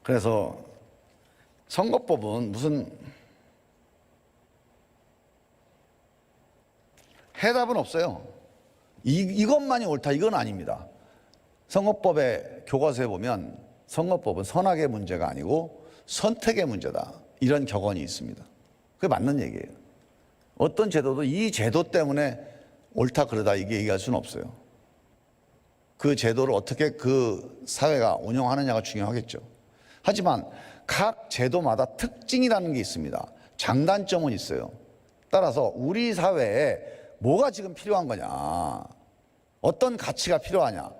그래서 선거법은 무슨 해답은 없어요. 이것만이 옳다 이건 아닙니다. 선거법의 교과서에 보면 선거법은 선악의 문제가 아니고 선택의 문제다 이런 격언이 있습니다. 그게 맞는 얘기예요. 어떤 제도도 이 제도 때문에 옳다 그러다 이게 얘기할 수는 없어요. 그 제도를 어떻게 그 사회가 운영하느냐가 중요하겠죠. 하지만 각 제도마다 특징이라는 게 있습니다. 장단점은 있어요. 따라서 우리 사회에 뭐가 지금 필요한 거냐, 어떤 가치가 필요하냐,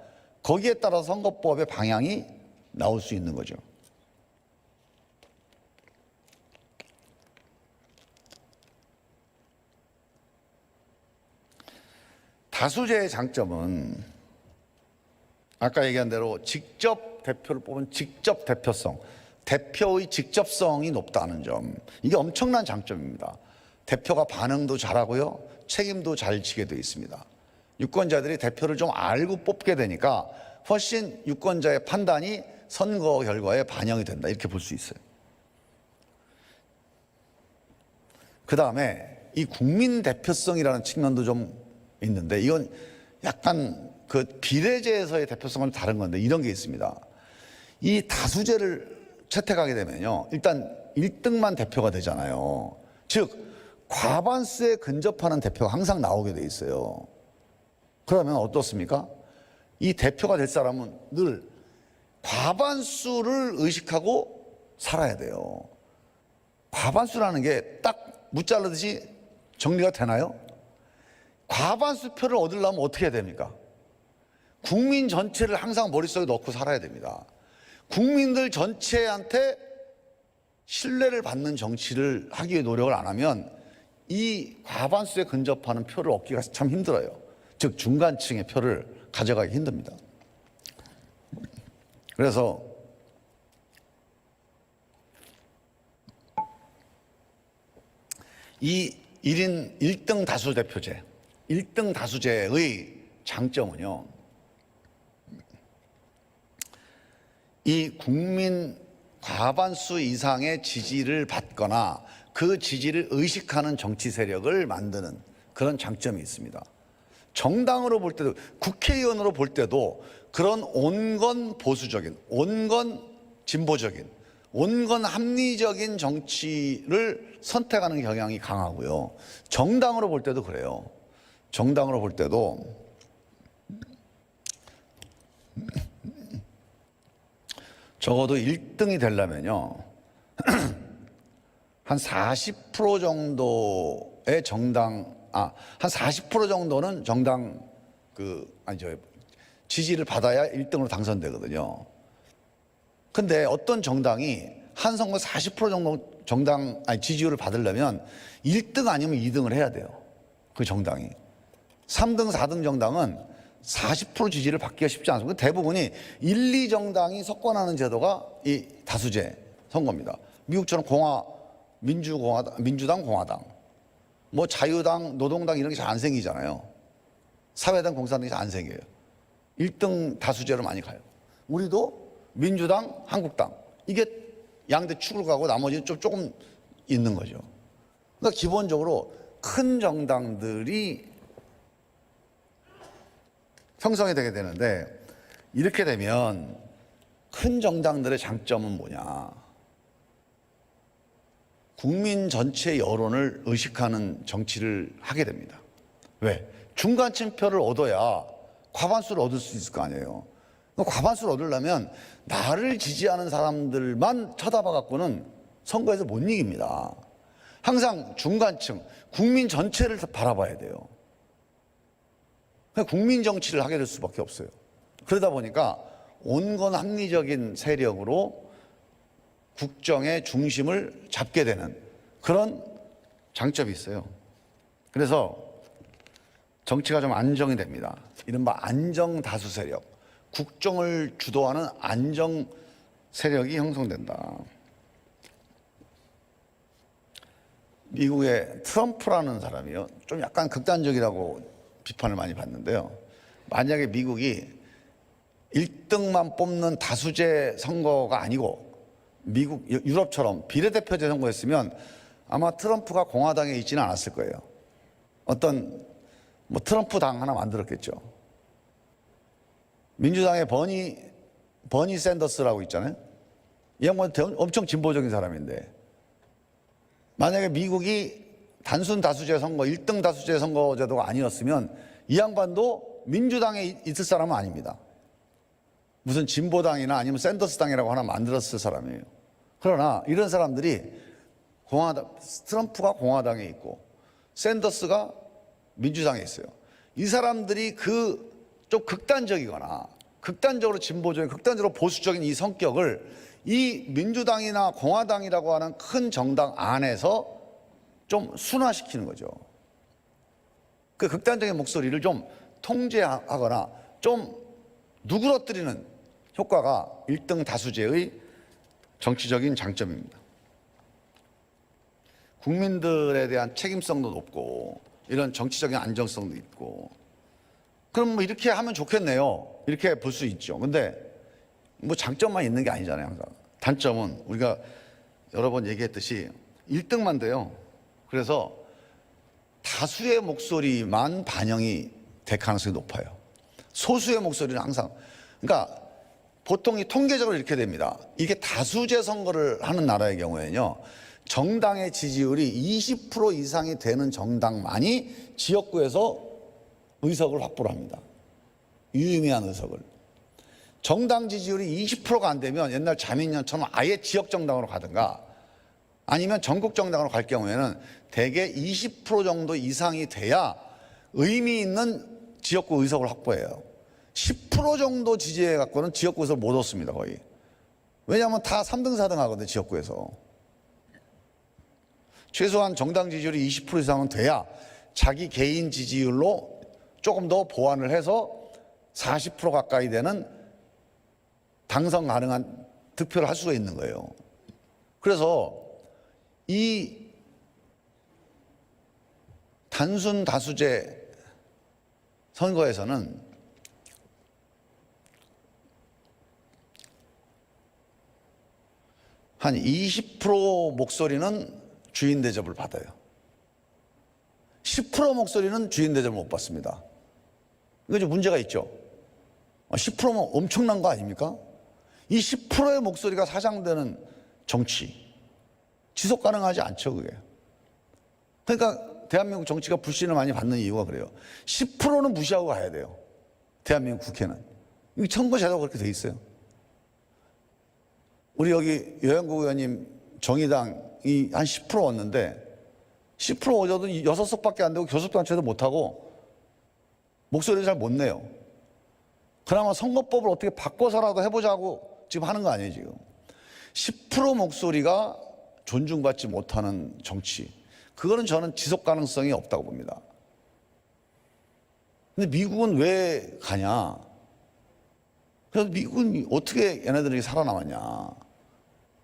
거기에 따라서 선거법의 방향이 나올 수 있는 거죠. 다수제의 장점은 아까 얘기한 대로 직접 대표를 뽑은 직접 대표성, 대표의 직접성이 높다는 점, 이게 엄청난 장점입니다. 대표가 반응도 잘하고요, 책임도 잘 지게 돼 있습니다. 유권자들이 대표를 좀 알고 뽑게 되니까 훨씬 유권자의 판단이 선거 결과에 반영이 된다 이렇게 볼 수 있어요. 그 다음에 이 국민 대표성이라는 측면도 좀 있는데 이건 약간 그 비례제에서의 대표성은 다른 건데 이런 게 있습니다. 이 다수제를 채택하게 되면요, 일단 1등만 대표가 되잖아요. 즉 과반수에 근접하는 대표가 항상 나오게 돼 있어요. 그러면 어떻습니까? 이 대표가 될 사람은 늘 과반수를 의식하고 살아야 돼요. 과반수라는 게 딱 무자르듯이 정리가 되나요? 과반수 표를 얻으려면 어떻게 해야 됩니까? 국민 전체를 항상 머릿속에 넣고 살아야 됩니다. 국민들 전체한테 신뢰를 받는 정치를 하기 위해 노력을 안 하면 이 과반수에 근접하는 표를 얻기가 참 힘들어요. 즉 중간층의 표를 가져가기 힘듭니다. 그래서 이 1인 1등 다수대표제, 1등 다수제의 장점은요, 이 국민 과반수 이상의 지지를 받거나 그 지지를 의식하는 정치 세력을 만드는 그런 장점이 있습니다. 정당으로 볼 때도, 국회의원으로 볼 때도 그런 온건 보수적인, 온건 진보적인, 온건 합리적인 정치를 선택하는 경향이 강하고요. 정당으로 볼 때도 그래요. 정당으로 볼 때도 적어도 1등이 되려면요, 한 40% 정도의 한 40% 정도는 정당 지지를 받아야 1등으로 당선되거든요. 근데 어떤 정당이 한 선거 40% 정도 지지율을 받으려면 1등 아니면 2등을 해야 돼요. 그 정당이. 3등, 4등 정당은 40% 지지를 받기가 쉽지 않습니다. 대부분이 1, 2정당이 석권하는 제도가 이 다수제 선거입니다. 미국처럼 민주당, 공화당, 뭐 자유당, 노동당 이런 게 잘 안 생기잖아요. 사회당, 공산당이 잘 안 생겨요. 1등 다수제로 많이 가요. 우리도 민주당, 한국당 이게 양대 축으로 가고 나머지는 조금 있는 거죠. 그러니까 기본적으로 큰 정당들이 형성이 되게 되는데, 이렇게 되면 큰 정당들의 장점은 뭐냐? 국민 전체 여론을 의식하는 정치를 하게 됩니다. 왜? 중간층 표를 얻어야 과반수를 얻을 수 있을 거 아니에요. 과반수를 얻으려면 나를 지지하는 사람들만 쳐다봐 갖고는 선거에서 못 이깁니다. 항상 중간층, 국민 전체를 바라봐야 돼요. 국민 정치를 하게 될 수밖에 없어요. 그러다 보니까 온건 합리적인 세력으로 국정의 중심을 잡게 되는 그런 장점이 있어요. 그래서 정치가 좀 안정이 됩니다. 이른바 안정 다수 세력, 국정을 주도하는 안정 세력이 형성된다. 미국의 트럼프라는 사람이요, 좀 약간 극단적이라고 비판을 많이 받는데요. 만약에 미국이 1등만 뽑는 다수제 선거가 아니고 미국, 유럽처럼 비례대표제 선거했으면 아마 트럼프가 공화당에 있지는 않았을 거예요. 어떤 뭐 트럼프 당 하나 만들었겠죠. 민주당의 버니 샌더스라고 있잖아요. 이 양반 엄청 진보적인 사람인데 만약에 미국이 단순 다수제 선거, 1등 다수제 선거제도가 아니었으면 이 양반도 민주당에 있을 사람은 아닙니다. 무슨 진보당이나 아니면 샌더스 당이라고 하나 만들었을 사람이에요. 그러나 이런 사람들이 트럼프가 공화당에 있고 샌더스가 민주당에 있어요. 이 사람들이 좀 극단적이거나 극단적으로 진보적인, 극단적으로 보수적인 이 성격을 이 민주당이나 공화당이라고 하는 큰 정당 안에서 좀 순화시키는 거죠. 그 극단적인 목소리를 좀 통제하거나 좀 누그러뜨리는 효과가 1등 다수제의 정치적인 장점입니다. 국민들에 대한 책임성도 높고 이런 정치적인 안정성도 있고 그럼 뭐 이렇게 하면 좋겠네요. 이렇게 볼 수 있죠. 근데 뭐 장점만 있는 게 아니잖아요. 항상. 단점은 우리가 여러 번 얘기했듯이 1등만 돼요. 그래서 다수의 목소리만 반영이 될 가능성이 높아요. 소수의 목소리는 항상 그러니까 보통 이 통계적으로 이렇게 됩니다. 이게 다수제 선거를 하는 나라의 경우에는요. 정당의 지지율이 20% 이상이 되는 정당만이 지역구에서 의석을 확보를 합니다. 유의미한 의석을. 정당 지지율이 20%가 안 되면 옛날 자민련처럼 아예 지역 정당으로 가든가 아니면 전국 정당으로 갈 경우에는 대개 20% 정도 이상이 돼야 의미 있는 지역구 의석을 확보해요. 10% 정도 지지해 갖고는 지역구 의석을 못 얻습니다, 거의. 왜냐하면 다 3등, 4등 하거든요, 지역구에서. 최소한 정당 지지율이 20% 이상은 돼야 자기 개인 지지율로 조금 더 보완을 해서 40% 가까이 되는 당선 가능한 득표를 할 수가 있는 거예요. 그래서 이 단순 다수제 선거에서는 한 20% 목소리는 주인 대접을 받아요. 10% 목소리는 주인 대접을 못 받습니다. 이거 좀 문제가 있죠. 10%면 엄청난 거 아닙니까? 이 10%의 목소리가 사장되는 정치 지속 가능하지 않죠, 그게. 그러니까 대한민국 정치가 불신을 많이 받는 이유가 그래요. 10%는 무시하고 가야 돼요. 대한민국 국회는. 이 선거 제도가 그렇게 돼 있어요. 우리 여기 여영국 의원님 정의당이 한 10% 왔는데 10% 얻어도 6석밖에 안 되고 교섭단체도 못하고 목소리를 잘 못 내요. 그나마 선거법을 어떻게 바꿔서라도 해보자고 지금 하는 거 아니에요, 지금. 10% 목소리가 존중받지 못하는 정치. 그거는 저는 지속 가능성이 없다고 봅니다. 근데 미국은 왜 가냐? 그래서 미국은 어떻게 얘네들이 살아남았냐?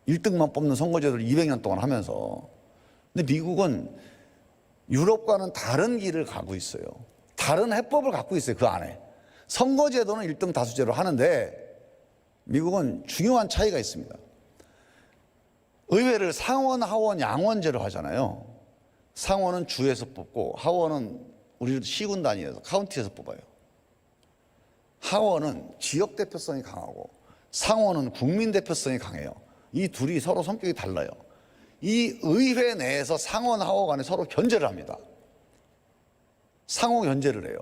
1등만 뽑는 선거제도를 200년 동안 하면서. 근데 미국은 유럽과는 다른 길을 가고 있어요. 다른 해법을 갖고 있어요, 그 안에. 선거제도는 1등 다수제로 하는데 미국은 중요한 차이가 있습니다. 의회를 상원, 하원, 양원제로 하잖아요. 상원은 주에서 뽑고 하원은 우리 시군 단위에서 카운티에서 뽑아요. 하원은 지역 대표성이 강하고 상원은 국민 대표성이 강해요. 이 둘이 서로 성격이 달라요. 이 의회 내에서 상원, 하원 간에 서로 견제를 합니다. 상호 견제를 해요.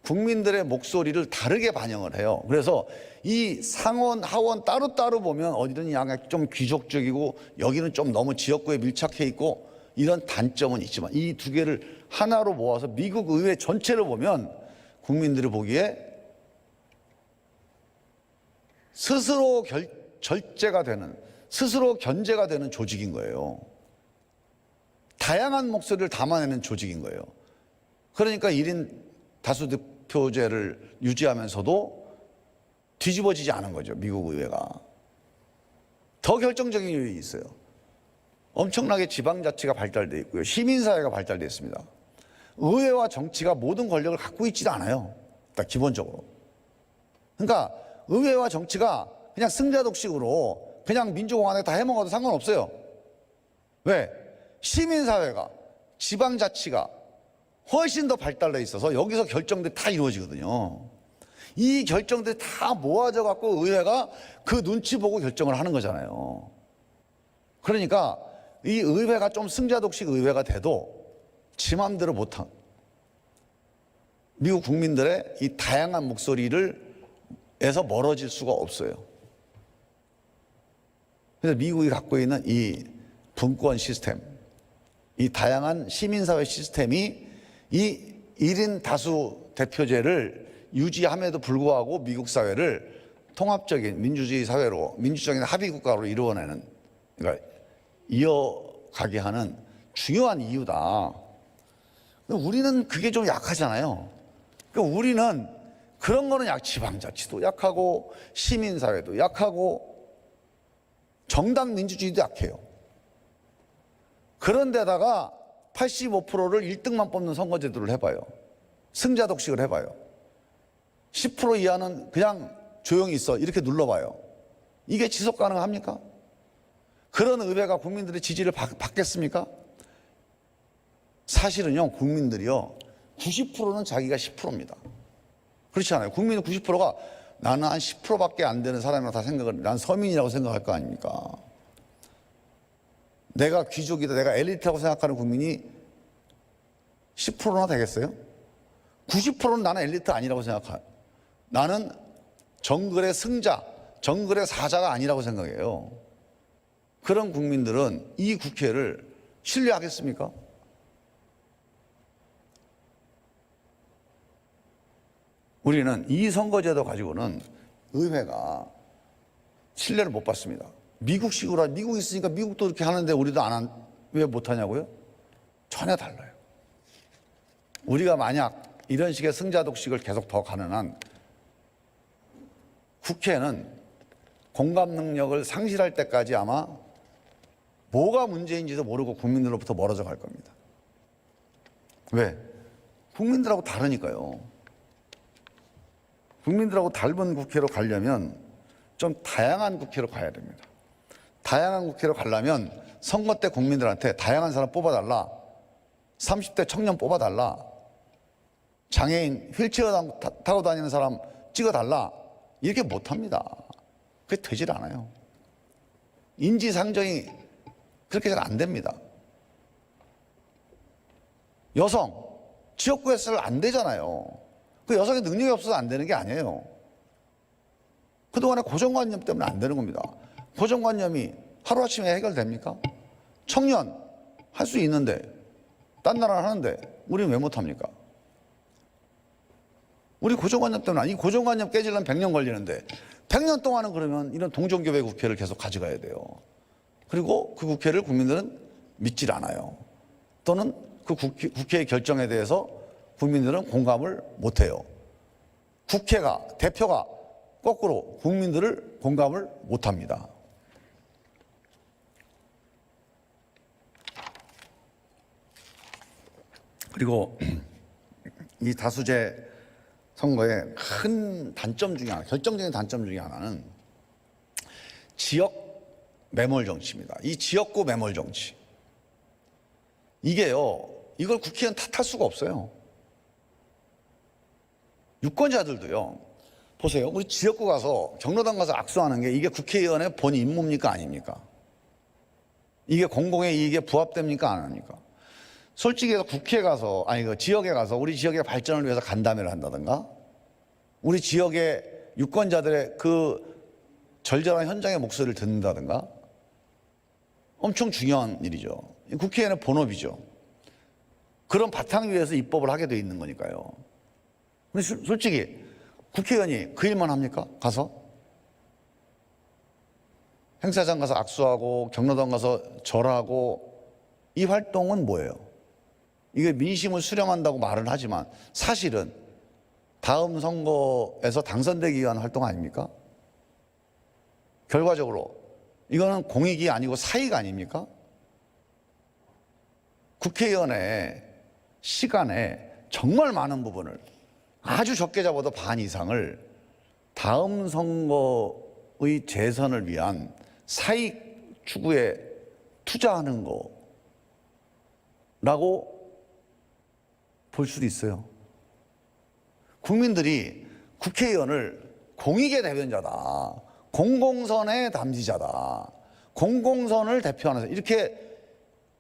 국민들의 목소리를 다르게 반영을 해요. 그래서 이 상원, 하원 따로따로 보면 어디든 약간 좀 귀족적이고 여기는 좀 너무 지역구에 밀착해 있고 이런 단점은 있지만 이 두 개를 하나로 모아서 미국 의회 전체를 보면 국민들이 보기에 스스로 절제가 되는, 스스로 견제가 되는 조직인 거예요. 다양한 목소리를 담아내는 조직인 거예요. 그러니까 1인 다수표제를 유지하면서도 뒤집어지지 않은 거죠, 미국 의회가. 더 결정적인 이유가 있어요. 엄청나게 지방자치가 발달되어 있고요. 시민사회가 발달되어 있습니다. 의회와 정치가 모든 권력을 갖고 있지도 않아요. 딱 기본적으로. 그러니까 의회와 정치가 그냥 승자독식으로 그냥 민주공화당에 다 해먹어도 상관없어요. 왜? 시민사회가, 지방자치가 훨씬 더 발달돼 있어서 여기서 결정들이 다 이루어지거든요. 이 결정들이 다 모아져 갖고 의회가 그 눈치 보고 결정을 하는 거잖아요. 그러니까 이 의회가 좀 승자독식 의회가 돼도 지 맘대로 못한, 미국 국민들의 이 다양한 목소리를 에서 멀어질 수가 없어요. 그래서 미국이 갖고 있는 이 분권 시스템, 이 다양한 시민사회 시스템이 이 1인 다수 대표제를 유지함에도 불구하고 미국 사회를 통합적인 민주주의 사회로, 민주적인 합의국가로 이루어내는, 그러니까 이어가게 하는 중요한 이유다. 우리는 그게 좀 약하잖아요. 그러니까 우리는 그런 거는 지방자치도 약하고 시민사회도 약하고 정당 민주주의도 약해요. 그런데다가 85%를 1등만 뽑는 선거제도를 해봐요. 승자독식을 해봐요. 10% 이하는 그냥 조용히 있어 이렇게 눌러봐요. 이게 지속 가능합니까? 그런 의회가 국민들의 지지를 받겠습니까? 사실은요, 국민들이요 90%는 자기가 10%입니다. 그렇지 않아요? 국민의 90%가 나는 한 10%밖에 안 되는 사람이라고 다 생각을, 난 서민이라고 생각할 거 아닙니까? 내가 귀족이다, 내가 엘리트라고 생각하는 국민이 10%나 되겠어요? 90%는 나는 엘리트 아니라고 생각해요. 나는 정글의 승자, 정글의 사자가 아니라고 생각해요. 그런 국민들은 이 국회를 신뢰하겠습니까? 우리는 이 선거제도 가지고는 의회가 신뢰를 못 받습니다. 미국식으로, 미국 있으니까 미국도 이렇게 하는데 우리도 왜 못하냐고요? 전혀 달라요. 우리가 만약 이런 식의 승자독식을 계속 더 가는 한 국회는 공감 능력을 상실할 때까지 아마 뭐가 문제인지도 모르고 국민들로부터 멀어져 갈 겁니다. 왜? 국민들하고 다르니까요. 국민들하고 다른 국회로 가려면 좀 다양한 국회로 가야 됩니다. 다양한 국회로 가려면 선거 때 국민들한테 다양한 사람 뽑아달라, 30대 청년 뽑아달라, 장애인 휠체어 타고 다니는 사람 찍어달라, 이렇게 못합니다. 그게 되질 않아요. 인지상정이 그렇게 잘 안 됩니다. 여성, 지역구에서 안 되잖아요. 그 여성의 능력이 없어서 안 되는 게 아니에요. 그동안의 고정관념 때문에 안 되는 겁니다. 고정관념이 하루아침에 해결됩니까? 청년 할 수 있는데, 딴 나라는 하는데 우리는 왜 못합니까? 우리 고정관념 때문에, 이 고정관념 깨지려면 100년 걸리는데 100년 동안은 그러면 이런 동종교배 국회를 계속 가져가야 돼요. 그리고 그 국회를 국민들은 믿질 않아요. 또는 그 국회의 결정에 대해서 국민들은 공감을 못해요. 대표가 거꾸로 국민들을 공감을 못합니다. 그리고 이 다수제 선거의 큰 단점 중에 하나, 결정적인 단점 중에 하나는 지역 매몰 정치입니다. 이 지역구 매몰 정치. 이게요, 이걸 국회의원 탓할 수가 없어요. 유권자들도요, 보세요. 우리 지역구 가서, 경로당 가서 악수하는 게 이게 국회의원의 본 임무입니까? 아닙니까? 이게 공공의 이익에 부합됩니까? 안 합니까? 솔직히 해서 국회에 가서, 지역에 가서 우리 지역의 발전을 위해서 간담회를 한다든가, 우리 지역의 유권자들의 그 절절한 현장의 목소리를 듣는다든가, 엄청 중요한 일이죠. 국회의원의 본업이죠. 그런 바탕 위에서 입법을 하게 돼 있는 거니까요. 근데 솔직히 국회의원이 그 일만 합니까? 가서? 행사장 가서 악수하고 경로당 가서 절하고, 이 활동은 뭐예요? 이게 민심을 수렴한다고 말은 하지만 사실은 다음 선거에서 당선되기 위한 활동 아닙니까? 결과적으로 이거는 공익이 아니고 사익 아닙니까? 국회의원의 시간에 정말 많은 부분을, 아주 적게 잡아도 반 이상을 다음 선거의 재선을 위한 사익 추구에 투자하는 거라고 볼 수도 있어요. 국민들이 국회의원을 공익의 대변자다, 공공선의 담지자다, 공공선을 대표하는 이렇게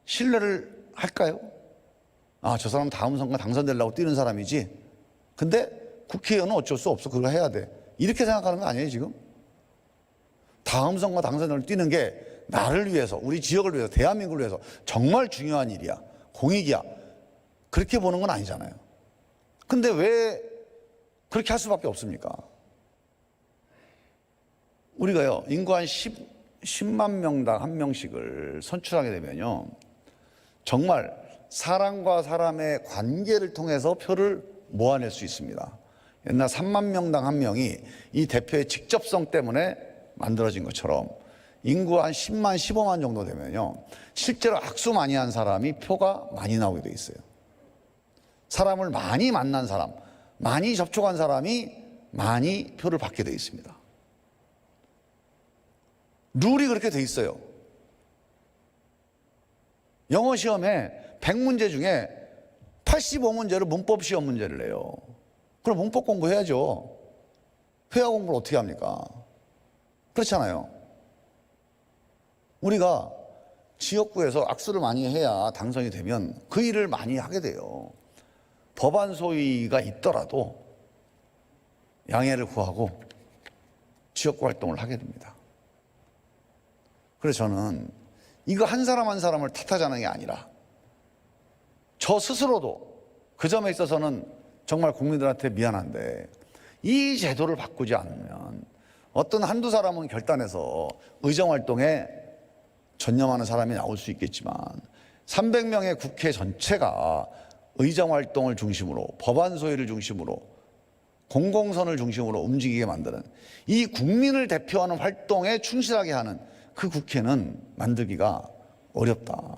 신뢰를 할까요? 아, 저 사람 다음 선거 당선되려고 뛰는 사람이지. 근데 국회의원은 어쩔 수 없어. 그거 해야 돼. 이렇게 생각하는 거 아니에요, 지금? 다음 선거 당선을 뛰는 게 나를 위해서, 우리 지역을 위해서, 대한민국을 위해서 정말 중요한 일이야. 공익이야. 그렇게 보는 건 아니잖아요. 근데 왜 그렇게 할 수밖에 없습니까? 우리가요, 인구 한 10만 명당 한 명씩을 선출하게 되면요, 정말 사람과 사람의 관계를 통해서 표를 모아낼 수 있습니다. 옛날 3만 명당 한 명이 이 대표의 직접성 때문에 만들어진 것처럼 인구 한 10만, 15만 정도 되면요, 실제로 악수 많이 한 사람이 표가 많이 나오게 돼 있어요. 사람을 많이 만난 사람, 많이 접촉한 사람이 많이 표를 받게 돼 있습니다. 룰이 그렇게 돼 있어요. 영어 시험에 100문제 중에 85문제를 문법 시험 문제를 내요. 그럼 문법 공부해야죠. 회화 공부를 어떻게 합니까? 그렇잖아요. 우리가 지역구에서 악수를 많이 해야 당선이 되면 그 일을 많이 하게 돼요. 법안 소위가 있더라도 양해를 구하고 지역구 활동을 하게 됩니다. 그래서 저는 이거 한 사람 한 사람을 탓하자는 게 아니라 저 스스로도 그 점에 있어서는 정말 국민들한테 미안한데 이 제도를 바꾸지 않으면 어떤 한두 사람은 결단해서 의정활동에 전념하는 사람이 나올 수 있겠지만 300명의 국회 전체가 의정활동을 중심으로 법안 소위를 중심으로 공공선을 중심으로 움직이게 만드는 이 국민을 대표하는 활동에 충실하게 하는 그 국회는 만들기가 어렵다.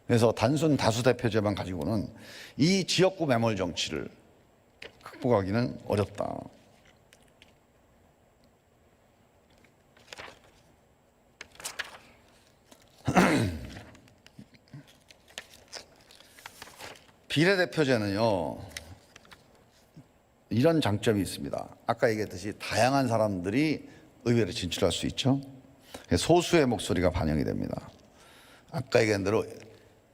그래서 단순 다수대표제만 가지고는 이 지역구 매몰 정치를 극복하기는 어렵다. 비례대표제는요, 이런 장점이 있습니다. 아까 얘기했듯이 다양한 사람들이 의회로 진출할 수 있죠. 소수의 목소리가 반영이 됩니다. 아까 얘기한 대로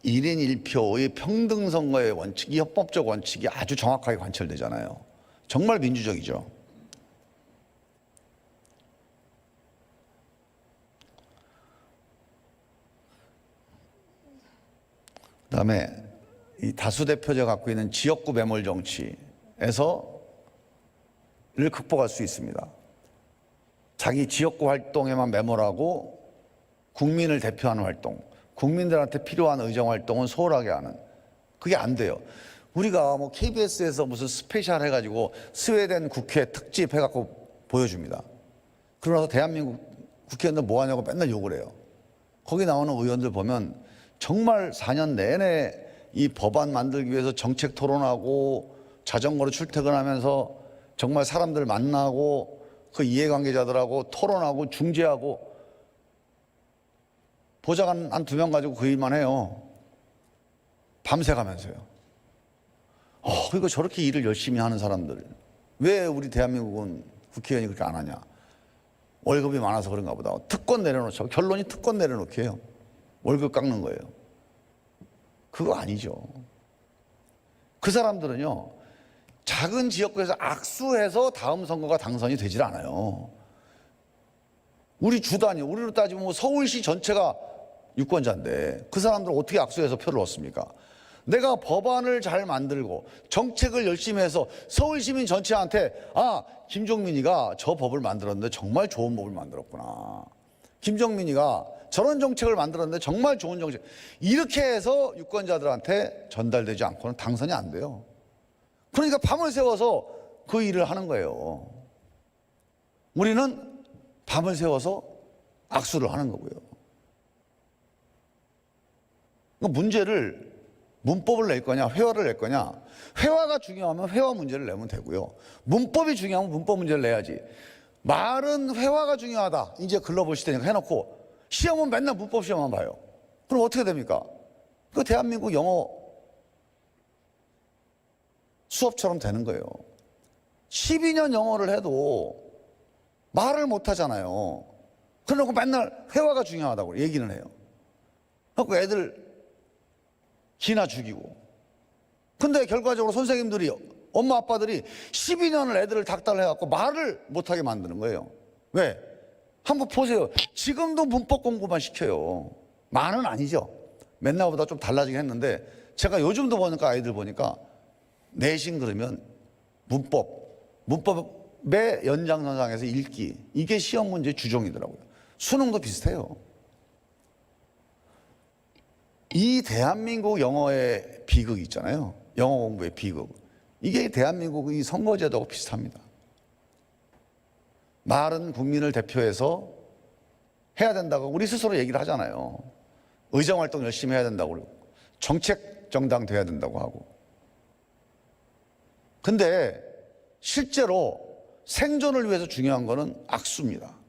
1인 1표의 평등선거의 원칙, 이 헌법적 원칙이 아주 정확하게 관철되잖아요. 정말 민주적이죠. 그다음에 이 다수대표제가 갖고 있는 지역구 매몰 정치에서를 극복할 수 있습니다. 자기 지역구 활동에만 매몰하고 국민을 대표하는 활동, 국민들한테 필요한 의정활동은 소홀하게 하는, 그게 안 돼요. 우리가 뭐 KBS에서 무슨 스페셜 해가지고 스웨덴 국회 특집 해갖고 보여줍니다. 그러면서 대한민국 국회의원들 뭐 하냐고 맨날 욕을 해요. 거기 나오는 의원들 보면 정말 4년 내내 이 법안 만들기 위해서 정책 토론하고 자전거로 출퇴근하면서 정말 사람들 만나고 그 이해관계자들하고 토론하고 중재하고 보좌관 한 2명 가지고 그 일만 해요. 밤새 가면서요. 그러니까 저렇게 일을 열심히 하는 사람들, 왜 우리 대한민국은 국회의원이 그렇게 안 하냐? 월급이 많아서 그런가 보다. 특권 내려놓죠. 결론이 특권 내려놓기예요. 월급 깎는 거예요. 그거 아니죠. 그 사람들은요, 작은 지역구에서 악수해서 다음 선거가 당선이 되질 않아요. 우리 주단위, 우리로 따지면 뭐 서울시 전체가 유권자인데 그 사람들 어떻게 악수해서 표를 얻습니까? 내가 법안을 잘 만들고 정책을 열심히 해서 서울 시민 전체한테 김종민이가 저 법을 만들었는데 정말 좋은 법을 만들었구나. 김종민이가 저런 정책을 만들었는데 정말 좋은 정책. 이렇게 해서 유권자들한테 전달되지 않고는 당선이 안 돼요. 그러니까 밤을 새워서 그 일을 하는 거예요. 우리는 밤을 새워서 악수를 하는 거고요. 문제를 문법을 낼 거냐, 회화를 낼 거냐. 회화가 중요하면 회화 문제를 내면 되고요. 문법이 중요하면 문법 문제를 내야지. 말은 회화가 중요하다. 이제 글로벌 시대니까 해놓고 시험은 맨날 문법 시험만 봐요. 그럼 어떻게 됩니까? 그 대한민국 영어 수업처럼 되는 거예요. 12년 영어를 해도 말을 못 하잖아요. 그러고 맨날 회화가 중요하다고 얘기는 해요. 그래서 애들 기나 죽이고. 근데 결과적으로 선생님들이, 엄마 아빠들이 12년을 애들을 닥달해갖고 말을 못하게 만드는 거예요. 왜? 한번 보세요. 지금도 문법 공부만 시켜요. 많은 아니죠. 맨날보다 좀 달라지긴 했는데, 제가 요즘도 보니까 아이들 보니까 내신 그러면 문법의 연장선상에서 읽기, 이게 시험 문제 주종이더라고요. 수능도 비슷해요. 이 대한민국 영어의 비극 있잖아요. 영어 공부의 비극. 이게 대한민국 이 선거제도하고 비슷합니다. 말은 국민을 대표해서 해야 된다고 우리 스스로 얘기를 하잖아요. 의정활동 열심히 해야 된다고 그러고, 정책 정당 돼야 된다고 하고. 근데 실제로 생존을 위해서 중요한 거는 악수입니다.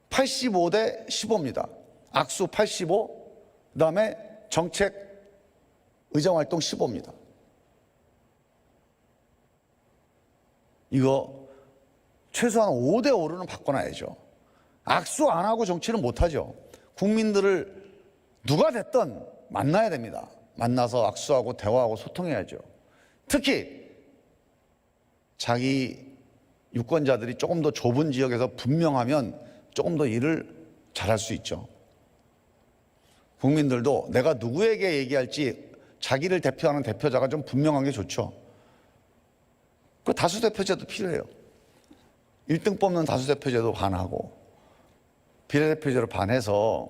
85대 15입니다. 악수 85, 그 다음에 정책 의정활동 15입니다. 이거 최소한 5대 5로는 바꿔놔야죠. 악수 안 하고 정치는 못하죠. 국민들을 누가 됐든 만나야 됩니다. 만나서 악수하고 대화하고 소통해야죠. 특히 자기 유권자들이 조금 더 좁은 지역에서 분명하면 조금 더 일을 잘할 수 있죠. 국민들도 내가 누구에게 얘기할지 자기를 대표하는 대표자가 좀 분명한 게 좋죠. 그 다수대표제도 필요해요. 1등 뽑는 다수대표제도 반하고, 비례대표제로 반해서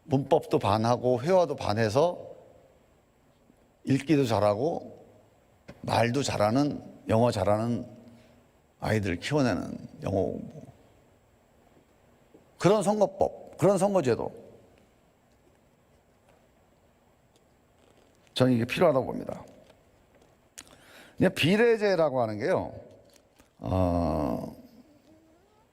문법도 반하고 회화도 반해서 읽기도 잘하고 말도 잘하는, 영어 잘하는 아이들 키워내는 영어 공부. 그런 선거법, 그런 선거제도, 저는 이게 필요하다고 봅니다. 비례제라고 하는 게요,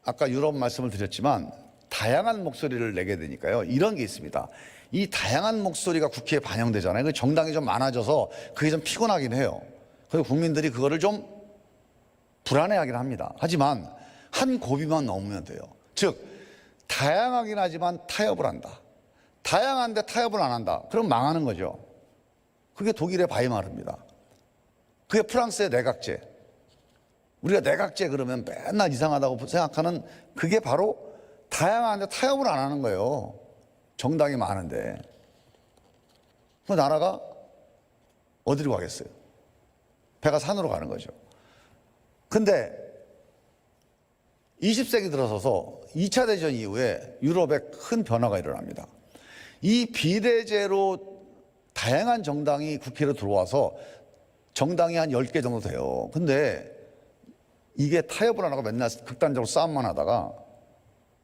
아까 유럽 말씀을 드렸지만 다양한 목소리를 내게 되니까요, 이런 게 있습니다. 이 다양한 목소리가 국회에 반영되잖아요. 정당이 좀 많아져서 그게 좀 피곤하긴 해요. 그리고 국민들이 그거를 좀 불안해하긴 합니다. 하지만 한 고비만 넘으면 돼요. 즉 다양하긴 하지만 타협을 한다. 다양한데 타협을 안 한다. 그럼 망하는 거죠. 그게 독일의 바이마르입니다. 그게 프랑스의 내각제. 우리가 내각제 그러면 맨날 이상하다고 생각하는 그게 바로 다양한데 타협을 안 하는 거예요. 정당이 많은데. 그 나라가 어디로 가겠어요? 배가 산으로 가는 거죠. 근데 20세기 들어서서 2차 대전 이후에 유럽에 큰 변화가 일어납니다. 이 비례제로 다양한 정당이 국회로 들어와서 정당이 한 10개 정도 돼요. 근데 이게 타협을 안 하고 맨날 극단적으로 싸움만 하다가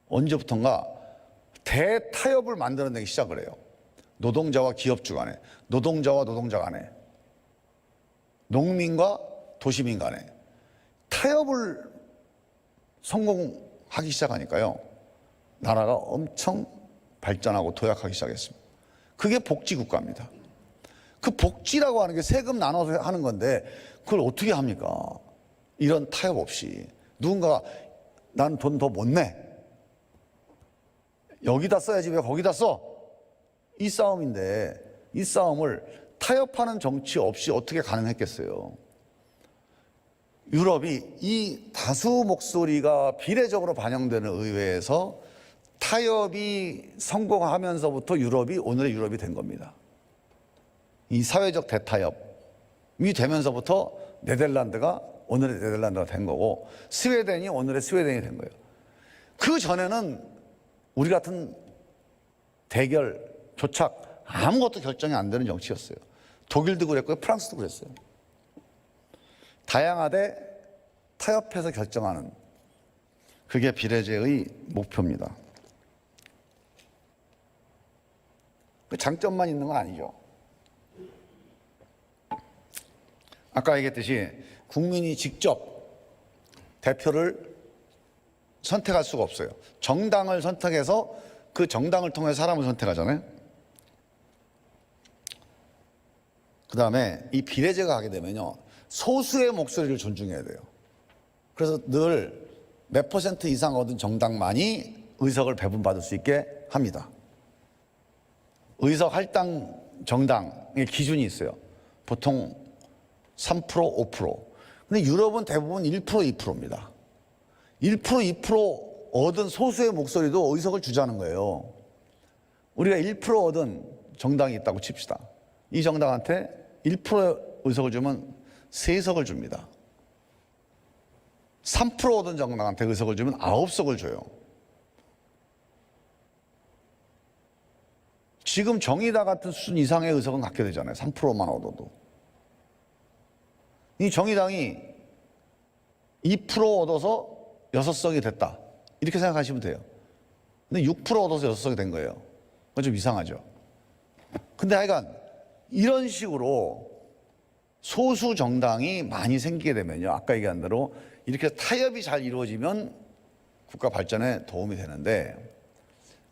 언제부턴가 대타협을 만들어내기 시작을 해요. 노동자와 기업주 간에, 노동자와 노동자 간에, 농민과 도시민 간에 타협을 성공하기 시작하니까요, 나라가 엄청 발전하고 도약하기 시작했습니다. 그게 복지국가입니다. 그 복지라고 하는 게 세금 나눠서 하는 건데 그걸 어떻게 합니까? 이런 타협 없이 누군가가 난 돈 더 못 내, 여기다 써야지 왜 거기다 써? 이 싸움인데 이 싸움을 타협하는 정치 없이 어떻게 가능했겠어요? 유럽이 이 다수 목소리가 비례적으로 반영되는 의회에서 타협이 성공하면서부터 유럽이 오늘의 유럽이 된 겁니다. 이 사회적 대타협이 되면서부터 네덜란드가 오늘의 네덜란드가 된 거고, 스웨덴이 오늘의 스웨덴이 된 거예요. 그 전에는 우리 같은 대결, 조착, 아무것도 결정이 안 되는 정치였어요. 독일도 그랬고요, 프랑스도 그랬어요. 다양하되 타협해서 결정하는, 그게 비례제의 목표입니다. 그 장점만 있는 건 아니죠. 아까 얘기했듯이 국민이 직접 대표를 선택할 수가 없어요. 정당을 선택해서 그 정당을 통해 사람을 선택하잖아요. 그 다음에 이 비례제가 하게 되면요, 소수의 목소리를 존중해야 돼요. 그래서 늘 몇 퍼센트 이상 얻은 정당만이 의석을 배분받을 수 있게 합니다. 의석 할당 정당의 기준이 있어요. 보통 3%, 5%. 근데 유럽은 대부분 1%, 2%입니다. 1%, 2% 얻은 소수의 목소리도 의석을 주자는 거예요. 우리가 1% 얻은 정당이 있다고 칩시다. 이 정당한테 1%의 의석을 주면 3석을 줍니다. 3% 얻은 정당한테 의석을 주면 9석을 줘요. 지금 정의당 같은 수준 이상의 의석은 갖게 되잖아요. 3%만 얻어도. 이 정의당이 2% 얻어서 6석이 됐다, 이렇게 생각하시면 돼요. 근데 6% 얻어서 6석이 된 거예요. 그건 좀 이상하죠. 근데 하여간 이런 식으로 소수 정당이 많이 생기게 되면요, 아까 얘기한 대로 이렇게 타협이 잘 이루어지면 국가 발전에 도움이 되는데,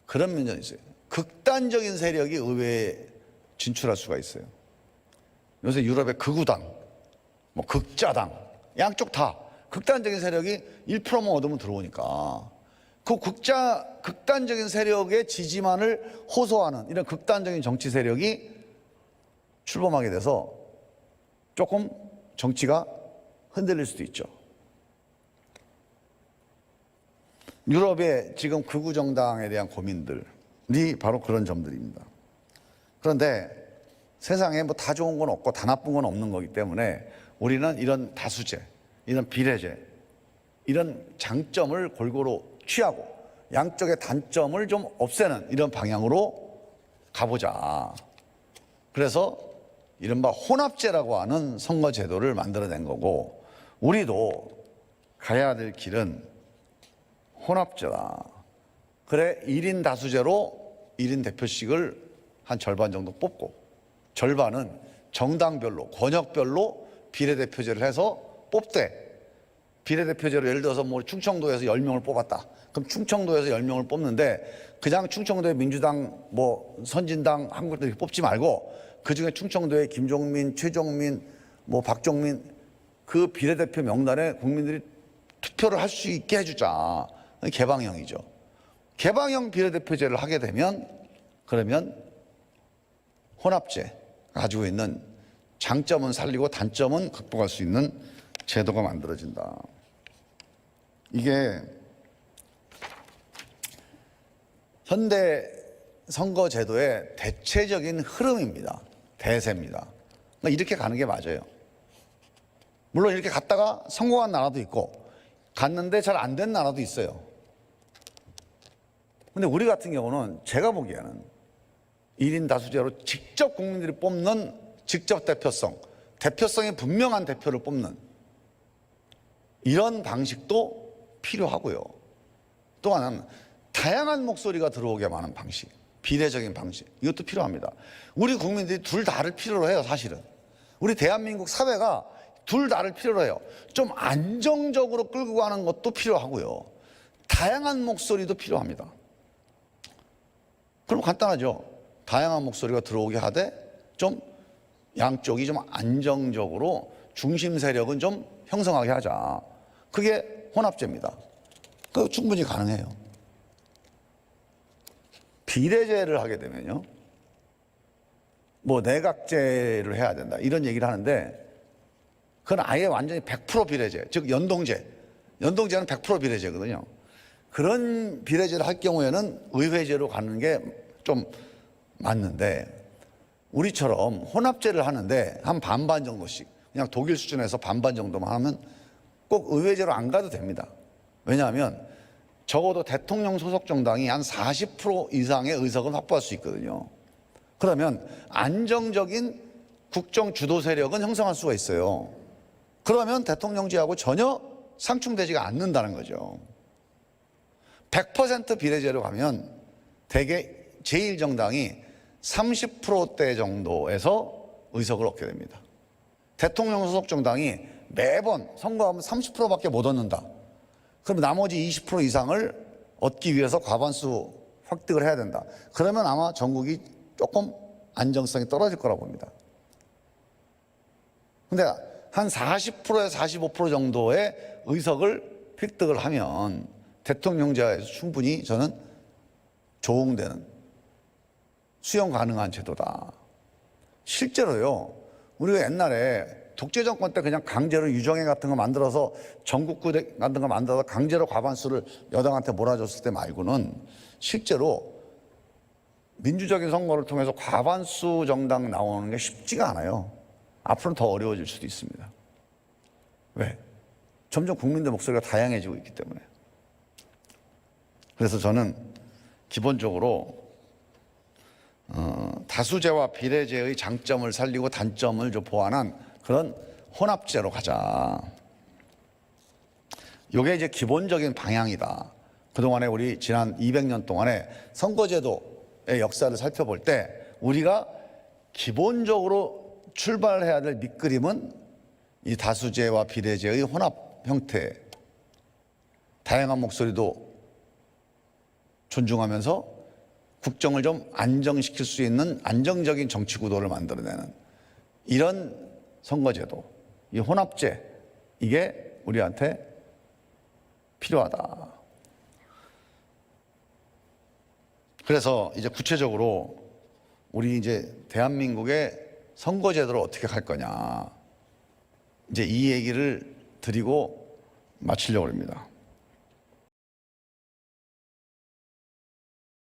그런 면이 있어요. 극단적인 세력이 의회에 진출할 수가 있어요. 요새 유럽의 극우당, 뭐 극자당, 양쪽 다 극단적인 세력이 1%만 얻으면 들어오니까 그 극단적인 세력의 지지만을 호소하는 이런 극단적인 정치 세력이 출범하게 돼서 조금 정치가 흔들릴 수도 있죠. 유럽의 지금 극우 정당에 대한 고민들이 바로 그런 점들입니다. 그런데 세상에 뭐 다 좋은 건 없고 다 나쁜 건 없는 거기 때문에 우리는 이런 다수제, 이런 비례제, 이런 장점을 골고루 취하고 양쪽의 단점을 좀 없애는 이런 방향으로 가보자. 그래서 이른바 혼합제라고 하는 선거제도를 만들어낸 거고, 우리도 가야 될 길은 혼합제다. 그래, 1인 다수제로 1인 대표씩을 한 절반 정도 뽑고, 절반은 정당별로, 권역별로 비례대표제를 해서 뽑되, 비례대표제로 예를 들어서 뭐 충청도에서 10명을 뽑았다. 그럼 충청도에서 10명을 뽑는데 그냥 충청도의 민주당, 뭐 선진당, 한국당 이렇게 뽑지 말고 그중에 충청도의 김종민, 최종민, 뭐 박종민 그 비례대표 명단에 국민들이 투표를 할 수 있게 해주자. 개방형이죠. 개방형 비례대표제를 하게 되면, 그러면 혼합제 가지고 있는 장점은 살리고 단점은 극복할 수 있는 제도가 만들어진다. 이게 현대 선거제도의 대체적인 흐름입니다. 대세입니다. 그러니까 이렇게 가는 게 맞아요. 물론 이렇게 갔다가 성공한 나라도 있고 갔는데 잘 안 된 나라도 있어요. 근데 우리 같은 경우는 제가 보기에는 1인 다수제로 직접 국민들이 뽑는 직접 대표성이 분명한 대표를 뽑는 이런 방식도 필요하고요. 또 하나는 다양한 목소리가 들어오게 하는 방식, 비례적인 방식, 이것도 필요합니다. 우리 국민들이 둘 다를 필요로 해요. 사실은 우리 대한민국 사회가 둘 다를 필요로 해요. 좀 안정적으로 끌고 가는 것도 필요하고요, 다양한 목소리도 필요합니다. 그럼 간단하죠. 다양한 목소리가 들어오게 하되 좀 양쪽이 좀 안정적으로 중심 세력은 좀 형성하게 하자. 그게 혼합제입니다. 그거 충분히 가능해요. 비례제를 하게 되면요, 뭐 내각제를 해야 된다 이런 얘기를 하는데, 그건 아예 완전히 100% 비례제, 즉 연동제는 100% 비례제거든요. 그런 비례제를 할 경우에는 의회제로 가는 게 좀 맞는데, 우리처럼 혼합제를 하는데 한 반반 정도씩, 그냥 독일 수준에서 반반 정도만 하면 꼭 의회제로 안 가도 됩니다. 왜냐하면 적어도 대통령 소속 정당이 한 40% 이상의 의석은 확보할 수 있거든요. 그러면 안정적인 국정 주도 세력은 형성할 수가 있어요. 그러면 대통령제하고 전혀 상충되지가 않는다는 거죠. 100% 비례제로 가면 대개 제1정당이 30%대 정도에서 의석을 얻게 됩니다. 대통령 소속 정당이 매번 선거하면 30%밖에 못 얻는다. 그럼 나머지 20% 이상을 얻기 위해서 과반수 획득을 해야 된다. 그러면 아마 전국이 조금 안정성이 떨어질 거라고 봅니다. 근데 한 40%에서 45% 정도의 의석을 획득을 하면 대통령제에서 충분히 저는 조응되는 수용 가능한 제도다. 실제로요, 우리가 옛날에 독재 정권 때 그냥 강제로 유정회 같은 거 만들어서 전국구대 같은 거 만들어서 강제로 과반수를 여당한테 몰아줬을 때 말고는 실제로 민주적인 선거를 통해서 과반수 정당 나오는 게 쉽지가 않아요. 앞으로는 더 어려워질 수도 있습니다. 왜? 점점 국민들 목소리가 다양해지고 있기 때문에. 그래서 저는 기본적으로 다수제와 비례제의 장점을 살리고 단점을 좀 보완한 그런 혼합제로 가자. 이게 이제 기본적인 방향이다. 그동안에 우리 지난 200년 동안에 선거제도의 역사를 살펴볼 때 우리가 기본적으로 출발해야 될 밑그림은 이 다수제와 비례제의 혼합 형태, 다양한 목소리도 존중하면서 국정을 좀 안정시킬 수 있는 안정적인 정치 구도를 만들어내는 이런 선거제도, 이 혼합제, 이게 우리한테 필요하다. 그래서 이제 구체적으로 우리 이제 대한민국의 선거제도를 어떻게 할 거냐, 이제 이 얘기를 드리고 마치려고 합니다.